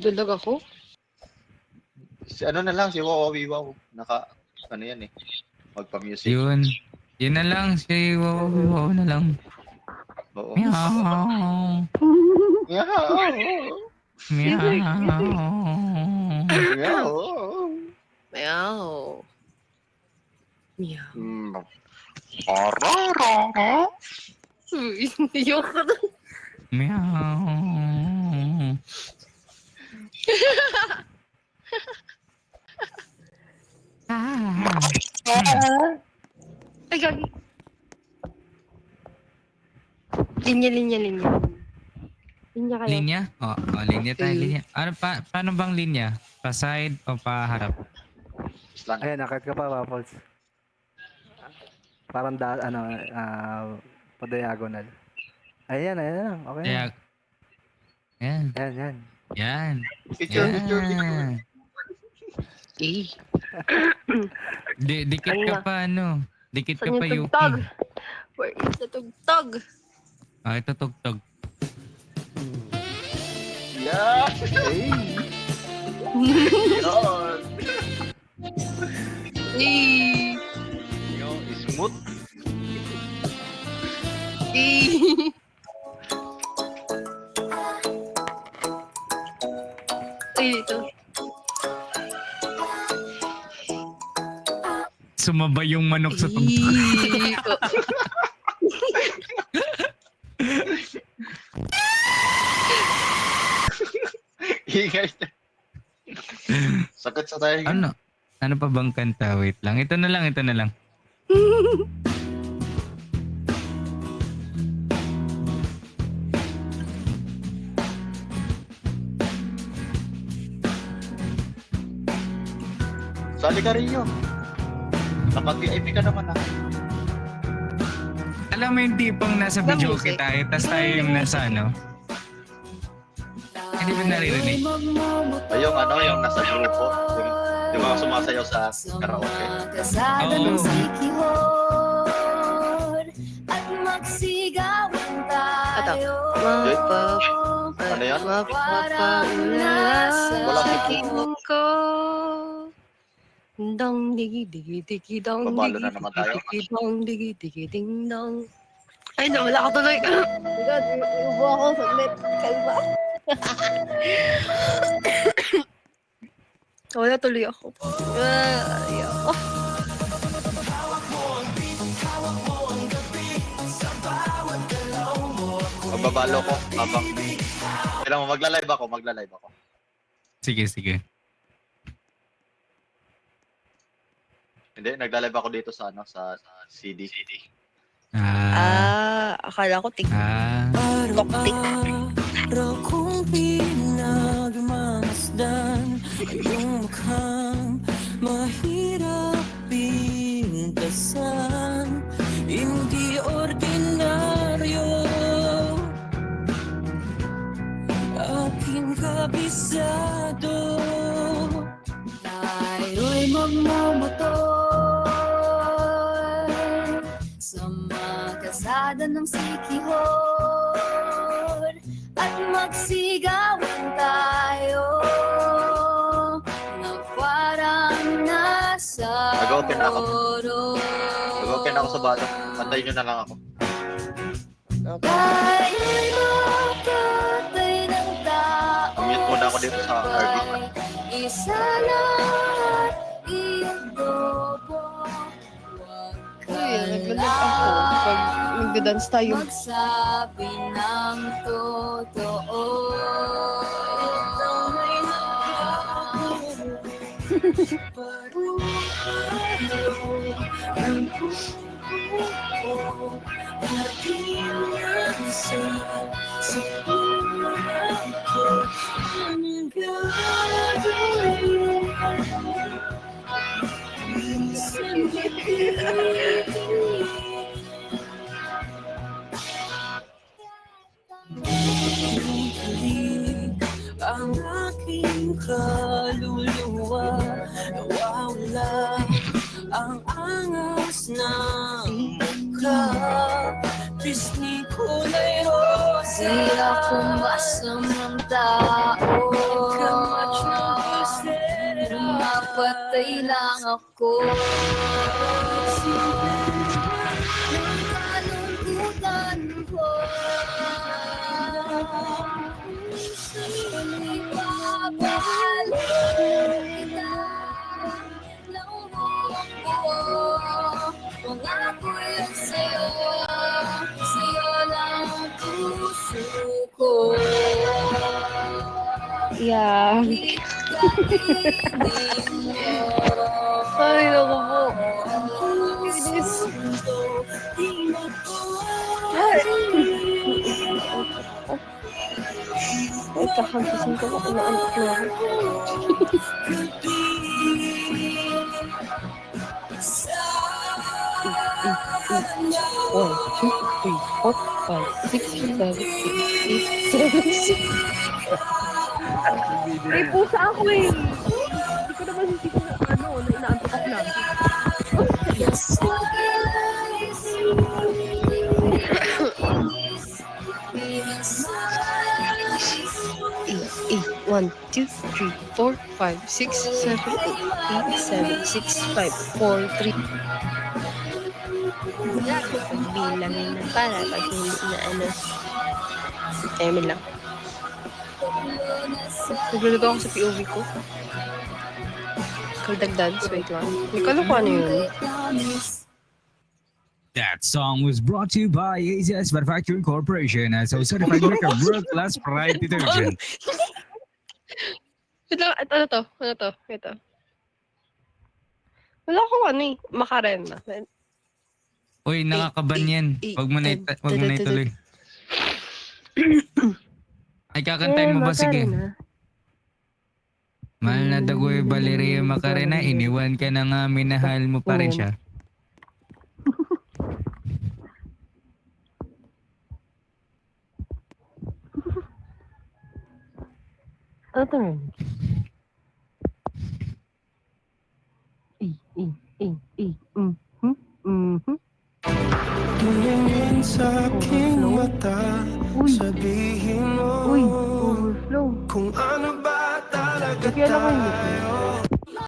Dalag ako? Si ano na lang, si Wow Wow. Ano yan eh. Magpa-music. Yun. Yun na lang. Si wow na lang. Oo. Meow. Meow. Meow. Meow. Meow. Meow. Ararara. Ayoko na. Meow. Ay, gagi. Linya. Linya kayo. Linya? Linya tayo, linya. Ano paano bang linya? Pa side o pa harap? Slant. Ayan, nakit ka pa, Waffles. Parang pa diagonal. Ayan lang. Okay. Kaya, yan. Yan. Yan. Picture. Eh. Dikit ka pa, ano? Dikit ka Saan pa, yung Yuki. tugtog? Where is the tugtog? Ito tugtog. Yeah. Hey! Yun. Eh. Yung smooth. Eh. Ay, ito. Sumabay yung manok sa tugtog. Ingay. Sagot sa tayo. Ano? Ano pa bang kanta? Wait lang. Ito na lang. Sali ka rin yun. Nakag-VIP ka naman ah. Alam mo yung tipong nasa video okay tayo, tas tayo yung nasa ano? Hindi ba naririnig? Ay, yung nasa grupo. Yung mga sumasayaw sa karaoke. Kasada ng sikihon at magsigawan tayo. Ano yan? Mapapaulala Wala sa si tingin ko. Dong digi dong Babalo na naman tayo. dong digi ding dong. Ay, nawala ka tuloy. Oh my God, iubo ako saglit. Kalma. Wala tuloy ako. Ayoko. Magbabalo ko habang... Kailan mo, magla-live ako. Sige. Hindi, nagla-live ako dito sa sa CD. Akala ko tik. Toktik. Araw kong pinagmasdan ay yung mukhang mahirap pintasan. Hindi ordinaryo aking kabisado. Tayo'y magmamotor sa makasada ng sikihon at magsigawan tayo na parang nasa Nag-open na ako. oro. Mag-open ako sa balo. Pantayin nyo na lang ako. Tayo'y makatay ng tao. Mute muna ako dito sa RV. Isa lahat iyobo. Uy, naglalag ako. Pag nagda-dance tayo. Magsabi ng totoo. Ito may ang aking kaluluwa, nawawala ang angas ng mukha. Pisngi kulay rosa, di akong masamang tao. Hintay lang ako. Ng kalungkutan ko. Ipabalik kita ng buong buo. Pangako yun sa'yo, sa'yo lang ang puso ko. Yeah. Ay, naku po. Goodness. Ay, kakagising ko ako na anak na ako. One, two, three, four, five, six, seven, eight, 7, 6. May pusa ako eh. Hindi ko naman hindi ko na inaantok ako lang. Eight, 1, 2, 3, 4, 5, 6, 7, 8, 7, 6, 5, 4, 3. Bilangin na para pag hindi na ano. Eme lang. Nagluluto ako sa POV ko. Kaldagdag, wait lang. May kalokohan yun. That song was brought to you by AZS Manufacturing Corporation as a certified maker of world-class pride detergent. Wait lang, ano to? Ito. Wala akong ano eh, makarena. Uy, nakakaban yan. Wag mo na ituloy. Ay, kakantayin mo ba? Sige. Mahal na dagoy Valeria Macarena, iniwan ka na nga, minahal mo pa rin siya. Ano to rin? Tumingin sa aking mata, sabihin mo Uy, overflow. kung ano ba talaga Bigyan ako yun. tayo.